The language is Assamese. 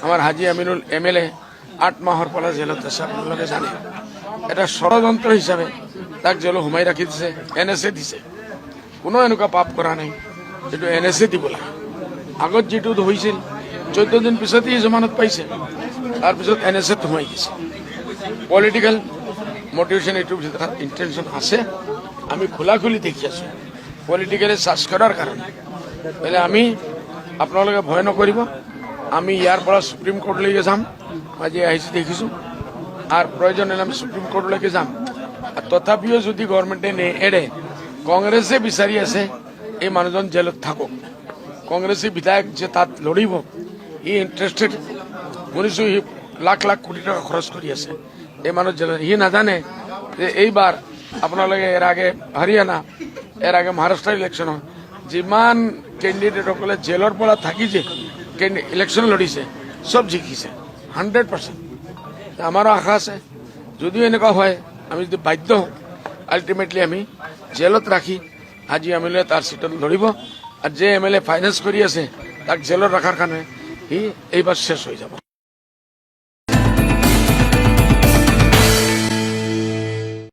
আমাৰ হাজি আমিনুল MLA 8 মাহৰ পৰা জেলত আছে, আপোনালোকে জানে। এটা ষড়যন্ত্ৰ হিচাপে তাক জেলত সোমাই ৰাখি দিছে, NSA দিছে। কোনো এনেকুৱা পাপ কৰা নাই যিটো NSA দিব লাগে। আগত যিটো হৈছিল 14 দিন পিছতেই জমানত পাইছে, তাৰপিছত NSA সোমাই দিছে। পলিটিকেল মোটিভেশ্যন এইটোৰ ভিতৰত ইণ্টেনশ্যন আছে, আমি খোলাখুলি দেখি আছোঁ। পলিটিকেলি চাৰ্জ কৰাৰ কাৰণে মানে আমি আপোনালোকে ভয় নকৰিব, আমি ইয়াৰ পৰা সুপ্ৰিম কোৰ্টলৈকে যাম। আজি আহিছোঁ দেখিছোঁ, আৰু প্ৰয়োজন হ'লে আমি সুপ্ৰিম কোৰ্টলৈকে যাম। তথাপিও যদি গভৰ্ণমেণ্টে নেএৰে, কংগ্ৰেছে বিচাৰি আছে এই মানুহজন জেলত থাকক। কংগ্ৰেছী বিধায়ক যে তাত লৰিব, ই ইণ্টাৰেষ্টেড। শুনিছোঁ সি লাখ লাখ কোটি টকা খৰচ কৰি আছে এই মানুহ জেলত। সি নাজানে যে এইবাৰ আপোনালোকে এৰ আগে হাৰিয়ানা, এৰ আগে মহাৰাষ্ট্ৰ ইলেকশ্যনত যিমান কেণ্ডিডেটসকলে জেলৰ পৰা থাকি যে ইলেকশ্যন লৰিছে চব জিকিছে 100%। আমাৰো আশা আছে যদিও এনেকুৱা হয়, আমি যদি বাধ্য হওঁ, আল্টিমেটলি আমি জেলত ৰাখি হাজি আমিনুলে তাৰ চিটত লৰিব। আৰু যে MLA ফাইনেন্স কৰি আছে তাক জেলত ৰখাৰ কাৰণে সি এইবাৰ শেষ হৈ যাব।